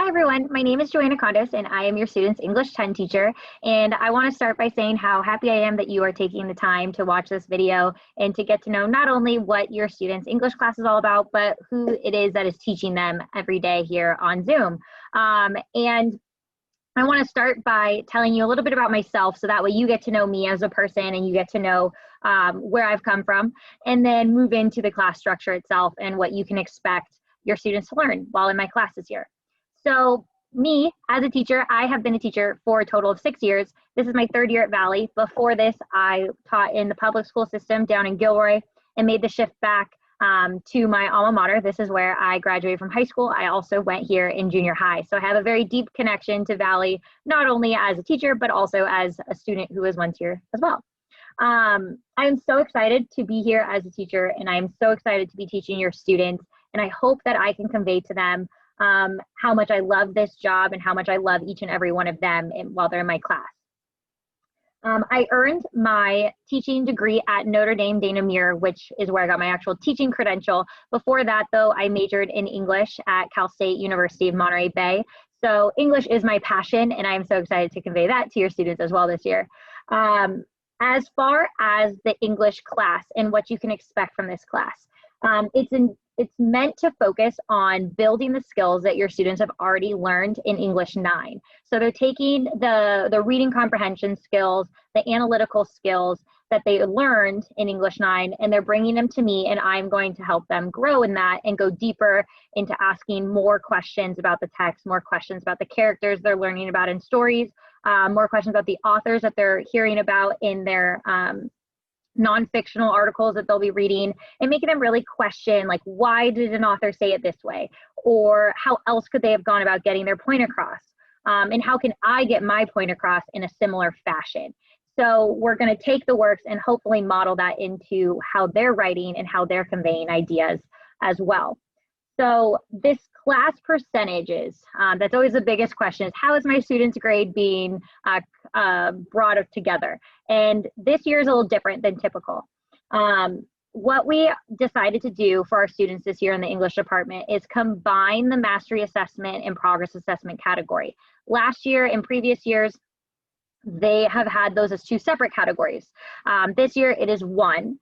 Hi everyone, my name is Joanna Condos and I am your student's English 10 teacher. And I want to start by saying how happy I am that you are taking the time to watch this video and to get to know not only what your student's English class is all about, but who it is that is teaching them every day here on Zoom. And I want to start by telling you a little bit about myself so that way you get to know me as a person and you get to know where I've come from, and then move into the class structure itself and what you can expect your students to learn while in my classes here. So me, as a teacher, I have been a teacher for a total of 6 years. This is my third year at Valley. Before this, I taught in the public school system down in Gilroy and made the shift back to my alma mater. This is where I graduated from high school. I also went here in junior high. So I have a very deep connection to Valley, not only as a teacher, but also as a student who was once here as well. I'm so excited to be here as a teacher, and I'm so excited to be teaching your students. And I hope that I can convey to them how much I love this job and how much I love each and every one of them while they're in my class. I earned my teaching degree at Notre Dame Dana Muir, which is where I got my actual teaching credential. Before that, though, I majored in English at Cal State University of Monterey Bay. So English is my passion, and I'm so excited to convey that to your students as well this year. As far as the English class and what you can expect from this class, it's meant to focus on building the skills that your students have already learned in English 9. So they're taking the reading comprehension skills, the analytical skills that they learned in English 9, and they're bringing them to me, and I'm going to help them grow in that and go deeper into asking more questions about the text, more questions about the characters they're learning about in stories, more questions about the authors that they're hearing about in their non-fictional articles that they'll be reading, and making them really question, like, why did an author say it this way? Or how else could they have gone about getting their point across? And how can I get my point across in a similar fashion? So we're going to take the works and hopefully model that into how they're writing and how they're conveying ideas as well. So this class percentages, that's always the biggest question, is how is my students' grade being brought together? And this year is a little different than typical. What we decided to do for our students this year in the English department is combine the mastery assessment and progress assessment category. Last year and previous years, they have had those as two separate categories. This year it is one.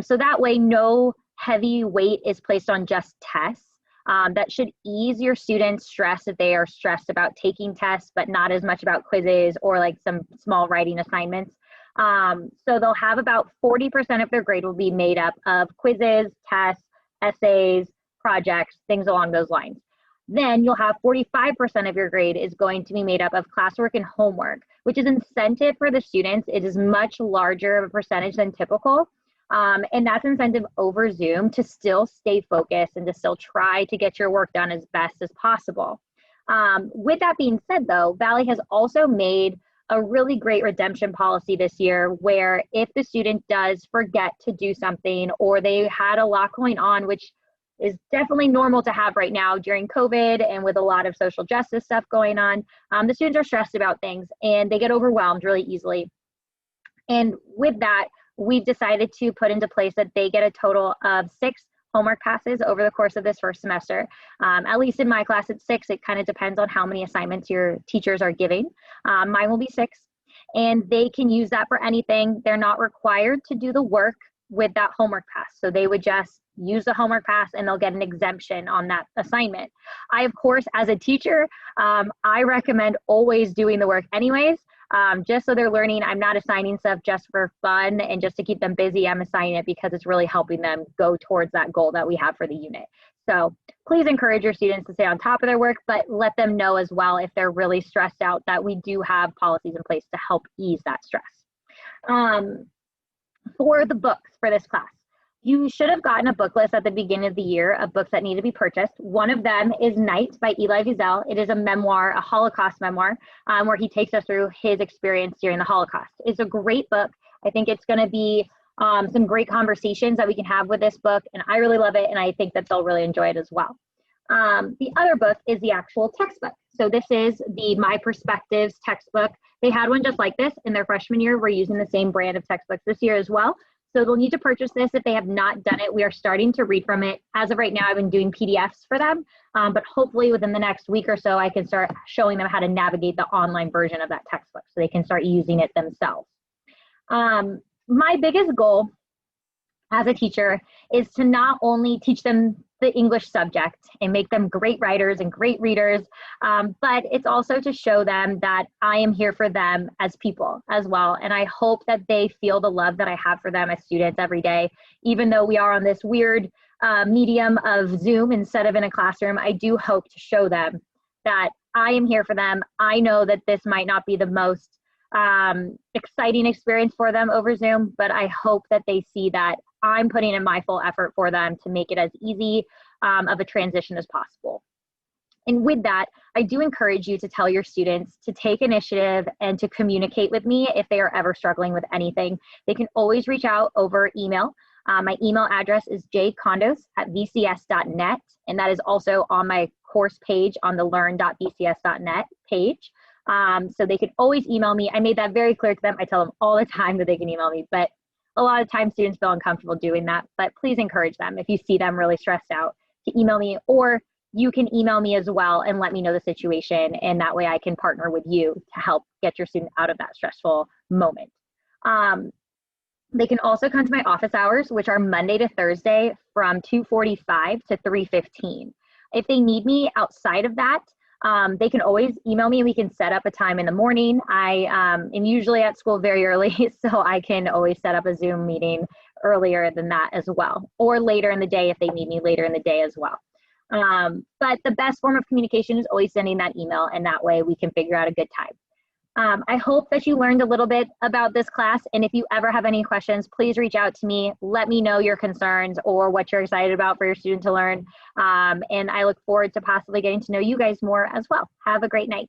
So that way no heavy weight is placed on just tests. That should ease your students' stress if they are stressed about taking tests, but not as much about quizzes or like some small writing assignments. So they'll have about 40% of their grade will be made up of quizzes, tests, essays, projects, things along those lines. Then you'll have 45% of your grade is going to be made up of classwork and homework, which is incentive for the students. It is much larger of a percentage than typical. And that's incentive over Zoom to still stay focused and to still try to get your work done as best as possible. With that being said, though, Valley has also made a really great redemption policy this year where if the student does forget to do something or they had a lot going on, which is definitely normal to have right now during COVID and with a lot of social justice stuff going on, the students are stressed about things and they get overwhelmed really easily. And with that, we've decided to put into place that they get a total of 6 homework passes over the course of this first semester. At least in my class, it's 6. It kind of depends on how many assignments your teachers are giving. Mine will be 6, and they can use that for anything. They're not required to do the work with that homework pass. So they would just use the homework pass and they'll get an exemption on that assignment. I, of course, as a teacher, I recommend always doing the work anyways. Just so they're learning. I'm not assigning stuff just for fun and just to keep them busy. I'm assigning it because it's really helping them go towards that goal that we have for the unit. So please encourage your students to stay on top of their work, but let them know as well if they're really stressed out that we do have policies in place to help ease that stress. For the books for this class, you should have gotten a book list at the beginning of the year of books that need to be purchased. One of them is Night by Elie Wiesel. It is a memoir, a Holocaust memoir, where he takes us through his experience during the Holocaust. It's a great book. I think it's going to be some great conversations that we can have with this book, and I really love it, and I think that they'll really enjoy it as well. The other book is the actual textbook. So this is the My Perspectives textbook. They had one just like this in their freshman year. We're using the same brand of textbooks this year as well. So they'll need to purchase this if they have not done it. We are starting to read from it. As of right now, I've been doing PDFs for them, but hopefully within the next week or so, I can start showing them how to navigate the online version of that textbook so they can start using it themselves. My biggest goal as a teacher is to not only teach them the English subject and make them great writers and great readers, but it's also to show them that I am here for them as people as well. And I hope that they feel the love that I have for them as students every day. Even though we are on this weird medium of Zoom instead of in a classroom, I do hope to show them that I am here for them. I know that this might not be the most exciting experience for them over Zoom, but I hope that they see that I'm putting in my full effort for them to make it as easy of a transition as possible. And with that, I do encourage you to tell your students to take initiative and to communicate with me if they are ever struggling with anything. They can always reach out over email. My email address is jcondos@vcs.net, and that is also on my course page on the learn.vcs.net page. So they can always email me. I made that very clear to them. I tell them all the time that they can email me, but a lot of times students feel uncomfortable doing that. But please encourage them if you see them really stressed out to email me, or you can email me as well and let me know the situation, and that way I can partner with you to help get your student out of that stressful moment. They can also come to my office hours, which are Monday to Thursday from 2:45 to 3:15. If they need me outside of that, they can always email me. We can set up a time in the morning. I am usually at school very early, so I can always set up a Zoom meeting earlier than that as well, or later in the day if they need me later in the day as well. But the best form of communication is always sending that email, and that way we can figure out a good time. I hope that you learned a little bit about this class, and if you ever have any questions, please reach out to me. Let me know your concerns or what you're excited about for your student to learn, and I look forward to possibly getting to know you guys more as well. Have a great night.